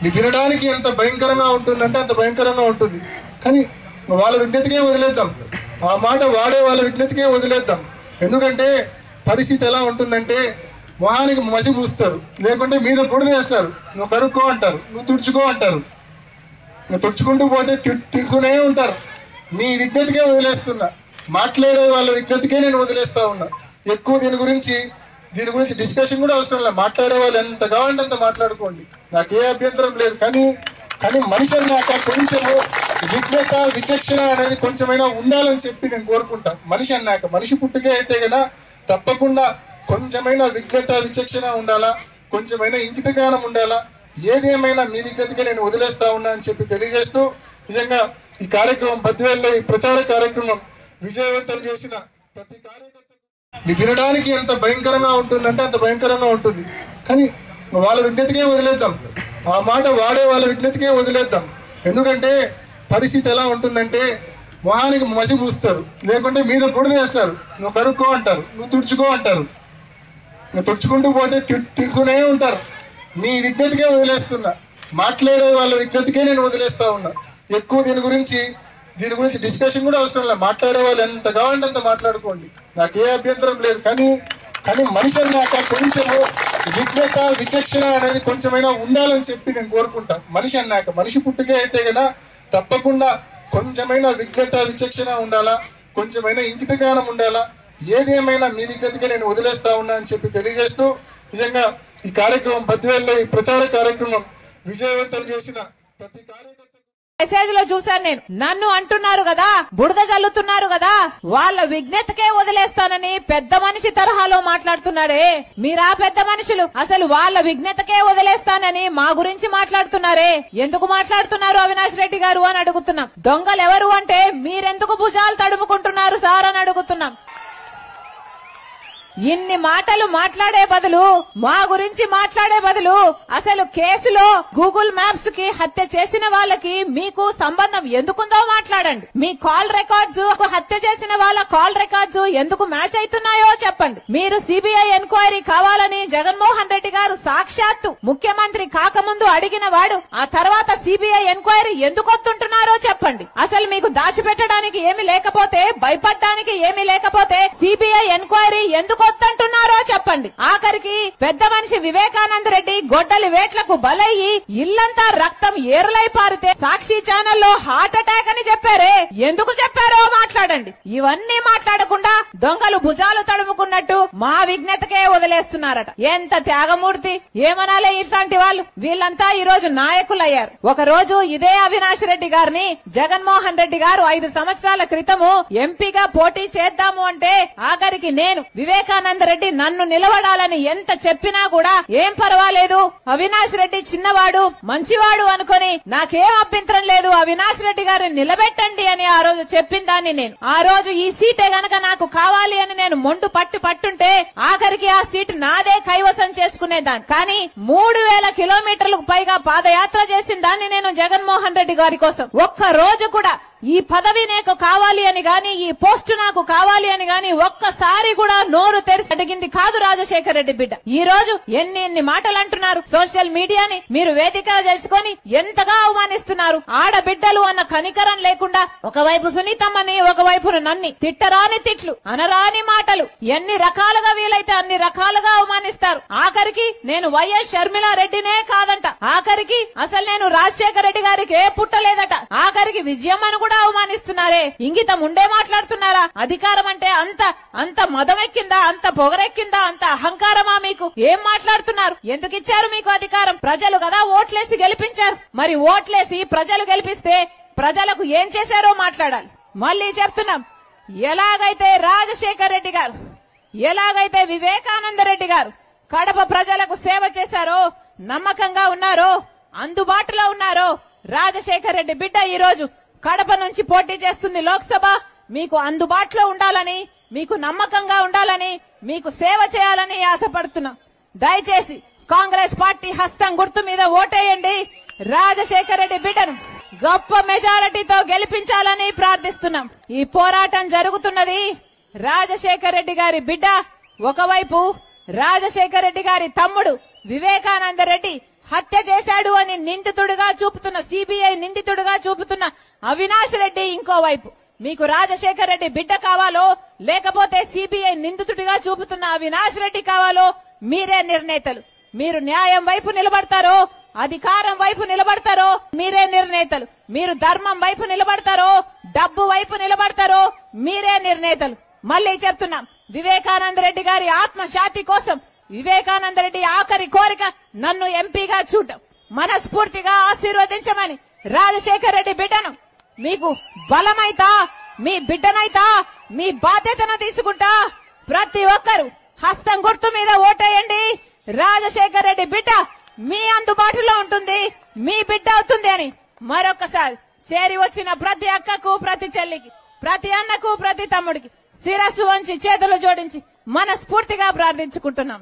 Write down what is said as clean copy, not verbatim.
వినడానికి ఎంత భయంకరంగా ఉంటుందంటే అంత భయంకరంగా ఉంటుంది. కానీ వాళ్ళ విజ్ఞతకే వదిలేద్దాం, ఆ మాట వాడే వాళ్ళ విజ్ఞతకే వదిలేద్దాం. ఎందుకంటే పరిస్థితి ఎలా ఉంటుందంటే మొహానికి మసి పూస్తారు, లేకుంటే మీద బుడిద వేస్తారు. నువ్వు కడుక్కో అంటారు, నువ్వు తుడుచుకో అంటారు. నువ్వు తుడుచుకుంటూ పోతే తిడుతూనే ఉంటారు. మీ విజ్ఞతకే వదిలేస్తున్నా, మాట్లాడే వాళ్ళ విజ్ఞతకే నేను వదిలేస్తా ఉన్నా. ఎక్కువ దీని గురించి డిస్కషన్ కూడా అవసరం లేదు. మాట్లాడే వాళ్ళు ఎంత కావాలంటే అంత మాట్లాడుకోండి, నాకే అభ్యంతరం లేదు. కానీ మనిషి అన్నాక కొంచెము విజ్ఞత విచక్షణ అనేది కొంచెమైనా ఉండాలని చెప్పి నేను కోరుకుంటా. మనిషి అన్నాక మనిషి పుట్టుకే అయితే కన్నా తప్పకుండా కొంచెమైనా విజ్ఞత విచక్షణ ఉండాలా, కొంచెమైనా ఇంకిత జ్ఞానం ఉండాలా. ఏదేమైనా మీ విజ్ఞతకే నేను వదిలేస్తా ఉన్నా అని చెప్పి తెలియజేస్తూ, నిజంగా ఈ కార్యక్రమం బద్వేల్లో ఈ ప్రచార కార్యక్రమం విజయవంతం చేసిన ప్రతి కార్యకర్త వినడానికి ఎంత భయంకరంగా ఉంటుందంటే అంత భయంకరంగా ఉంటుంది. కానీ వాళ్ళ విజ్ఞతకే వదిలేద్దాం, ఆ మాట వాడే వాళ్ళ విజ్ఞతకే వదిలేద్దాం. ఎందుకంటే పరిస్థితి ఎలా ఉంటుందంటే మొహానికి మసి పూస్తారు, లేకుంటే మీద బుడిద వేస్తారు. నువ్వు కడుక్కో అంటారు, నువ్వు తుడుచుకో అంటారు. నువ్వు తుడుచుకుంటూ పోతే తిడుతూనే ఉంటారు. మీ విజ్ఞతకే వదిలేస్తున్నా, మాట్లాడే వాళ్ళ విజ్ఞతకే నేను వదిలేస్తా ఉన్నా. ఎక్కువ దీని గురించి డిస్కషన్ కూడా అవసరం లేదు. మాట్లాడే వాళ్ళు ఎంత కావాలంటే అంత మాట్లాడుకోండి, నాకే అభ్యంతరం లేదు. కానీ మనిషి అన్నాక కొంచెము విజ్ఞత విచక్షణ అనేది కొంచెమైనా ఉండాలని చెప్పి నేను కోరుకుంటా. మనిషి అన్నాక మనిషి పుట్టుకే అయితే కన్నా తప్పకుండా కొంచెమైనా విజ్ఞత విచక్షణ ఉండాలా, కొంచెమైనా ఇంకిత జ్ఞానం ఉండాలా. ఏదేమైనా మీ విజ్ఞతకే నేను వదిలేస్తా ఉన్నా అని చెప్పి తెలియజేస్తూ, నిజంగా ఈ కార్యక్రమం బద్వేల్లో ఈ ప్రచార కార్యక్రమం విజయవంతం చేసిన ప్రతి కార్యకర్త మెసేజ్ లో చూశాను నేను. నన్ను అంటున్నారు కదా, బుడద చల్లుతున్నారు కదా, వాళ్ళ విజ్ఞతకే వదిలేస్తానని పెద్ద మనిషి తరహాలో మాట్లాడుతున్నాడే. మీరా పెద్ద మనుషులు అసలు వాళ్ళ విజ్ఞతకే వదిలేస్తానని మా గురించి మాట్లాడుతున్నారే. ఎందుకు మాట్లాడుతున్నారు అవినాష్ రెడ్డి గారు అని అడుగుతున్నాం. దొంగలు ఎవరు అంటే మీరెందుకు భుజాలు తడుముకుంటున్నారు సార్ అని అడుగుతున్నాం. ఇన్ని మాటలు మాట్లాడే బదులు, మా గురించి మాట్లాడే బదులు అసలు కేసులో గూగుల్ మ్యాప్స్ కి హత్య చేసిన వాళ్ళకి మీకు సంబంధం ఎందుకుందో మాట్లాడండి. మీ కాల్ రికార్డ్స్, హత్య చేసిన వాళ్ళ కాల్ రికార్డ్స్ ఎందుకు మ్యాచ్ అవుతున్నాయో చెప్పండి. మీరు సిబిఐ ఎంక్వైరీ కావాలని జగన్మోహన్ రెడ్డి గారు సాక్షాత్తు ముఖ్యమంత్రి కాకముందు అడిగిన వాడు, ఆ తర్వాత సిబిఐ ఎంక్వైరీ ఎందుకు వస్తుంటున్నారో చెప్పండి. అసలు మీకు దాచిపెట్టడానికి ఏమి లేకపోతే, భయపడడానికి ఏమి లేకపోతే సిబిఐ ఎంక్వైరీ ఎందుకు వస్తుంటున్నారో చెప్పండి. ఆఖరికి పెద్ద మనిషి వివేకానంద రెడ్డి గొడ్డలి వేట్లకు బలయ్యి ఇల్లంతా రక్తం ఏరులై పారితే సాక్షి ఛానల్లో హార్ట్ అటాక్ అని చెప్పారే, ఎందుకు చెప్పారో మాట్లాడండి. ఇవన్నీ మాట్లాడకుండా దొంగలు భుజాలు తడుముకున్నట్టు మా విజ్ఞతకే వదిలేస్తున్నారట. ఎంత త్యాగమూర్తి, ఏమనాలే ఇట్లాంటి వాళ్ళు. వీళ్ళంతా ఈ రోజు నాయకులయ్యారు. ఒక రోజు ఇదే అవినాష్ రెడ్డి గారిని జగన్మోహన్ రెడ్డి గారు 5 సంవత్సరాల క్రితము ఎంపీగా పోటీ చేద్దాము అంటే ఆఖరికి నేను వివేకానంద రెడ్డి నన్ను నిలబడాలని ఎంత చెప్పినా కూడా ఏం పర్వాలేదు, అవినాష్ రెడ్డి చిన్నవాడు మంచివాడు అనుకుని నాకేం అభ్యంతరం లేదు, అవినాష్ రెడ్డి గారిని నిలబెట్టండి అని ఆ రోజు చెప్పిన దాన్ని నేను. ఆ రోజు ఈ సీటే గనక నాకు కావాలి అని నేను మొండు పట్టుంటే ఆఖరికి ఆ సీట్ నాదే కైవసం చేసుకునేదాన్ని. కానీ 3000 కిలోమీటర్లకు పైగా పాదయాత్ర చేసిన దాన్ని నేను జగన్మోహన్ రెడ్డి గారి కోసం. ఒక్క రోజు కూడా ఈ పదవి నాకు కావాలి అని గాని, ఈ పోస్టు నాకు కావాలి అని గాని ఒక్కసారి కూడా నోరు తెరిచి అడిగింది కాదు రాజశేఖర్ రెడ్డి బిడ్డ. ఈ రోజు ఎన్ని మాటలు అంటున్నారు. సోషల్ మీడియాని మీరు వేదిక చేసుకుని ఎంతగా అవమానిస్తున్నారు. ఆడబిడ్డలు అన్న కనికరం లేకుండా ఒకవైపు సునీతమ్మని, ఒకవైపు నన్ని తిట్టరాని తిట్లు, అనరాని మాటలు, ఎన్ని రకాలుగా వీలైతే అన్ని రకాలుగా అవమానిస్తారు. ఆఖరికి నేను వైఎస్ షర్మిలా రెడ్డినే కాదంట, ఆఖరికి అసలు నేను రాజశేఖర్ రెడ్డి గారికి ఏ పుట్టలేదట, ఆఖరికి విజయమ్మను కూడా అవమానిస్తున్నారే. ఇంగితం ఉండే మాట్లాడుతున్నారా? అధికారం అంటే అంత మదమెక్కిందా, అంత పొగరెక్కిందా, అంత అహంకారమా మీకు? ఏం మాట్లాడుతున్నారు? ఎందుకు ఇచ్చారు మీకు అధికారం? ప్రజలు కదా ఓట్లేసి గెలిపించారు. మరి ఓట్లేసి ప్రజలు గెలిపిస్తే ప్రజలకు ఏం చేశారో మాట్లాడాలి. మళ్ళీ చెప్తున్నాం, ఎలాగైతే రాజశేఖర్ రెడ్డి గారు, ఎలాగైతే వివేకానంద రెడ్డి గారు కడప ప్రజలకు సేవ చేశారో, నమ్మకంగా ఉన్నారో, అందుబాటులో ఉన్నారో, రాజశేఖర్ రెడ్డి బిడ్డ ఈ రోజు కడప నుంచి పోటీ చేస్తుంది లోక్సభ. మీకు అందుబాటులో ఉండాలని, మీకు నమ్మకంగా ఉండాలని, మీకు సేవ చేయాలని ఆశపడుతున్నాం. దయచేసి కాంగ్రెస్ పార్టీ హస్తం గుర్తు మీద ఓటేయండి. రాజశేఖర్ రెడ్డి బిడ్డను గొప్ప మెజారిటీతో గెలిపించాలని ప్రార్థిస్తున్నాం. ఈ పోరాటం జరుగుతున్నది రాజశేఖర్ రెడ్డి గారి బిడ్డ ఒకవైపు, రాజశేఖర్ రెడ్డి గారి తమ్ముడు వివేకానంద రెడ్డి హత్య చేశాడు అని నిందితుడిగా చూపుతున్న సిబిఐ నిందితుడిగా చూపుతున్న అవినాష్ రెడ్డి ఇంకోవైపు. మీకు రాజశేఖర్ రెడ్డి బిడ్డ కావాలో లేకపోతే సిబిఐ నిందితుడిగా చూపుతున్న అవినాష్ రెడ్డి కావాలో మీరే నిర్ణేతలు. మీరు న్యాయం వైపు నిలబడతారో అధికారం వైపు నిలబడతారో మీరే నిర్ణేతలు. మీరు ధర్మం వైపు నిలబడతారో డబ్బు వైపు నిలబడతారో మీరే నిర్ణేతలు. మళ్లీ చెప్తున్నాం, వివేకానంద రెడ్డి గారి ఆత్మశాంతి కోసం వివేకానంద రెడ్డి ఆఖరి కోరిక నన్ను ఎంపీగా చూడటం. మనస్ఫూర్తిగా ఆశీర్వదించమని రాజశేఖర్ రెడ్డి బిడ్డను మీకు బలమైతా మీ బిడ్డనైతా మీ బాధ్యతను తీసుకుంటా. ప్రతి ఒక్కరు హస్తం గుర్తు మీద ఓటేయండి. రాజశేఖర్ రెడ్డి బిడ్డ మీ అందుబాటులో ఉంటుంది, మీ బిడ్డ అవుతుంది అని మరొకసారి చేరి వచ్చిన ప్రతి అక్కకు, ప్రతి చెల్లికి, ప్రతి అన్నకు, ప్రతి తమ్ముడికి శిరస్సు వంచి చేతులు జోడించి మనస్ఫూర్తిగా ప్రార్థించుకుంటున్నాం.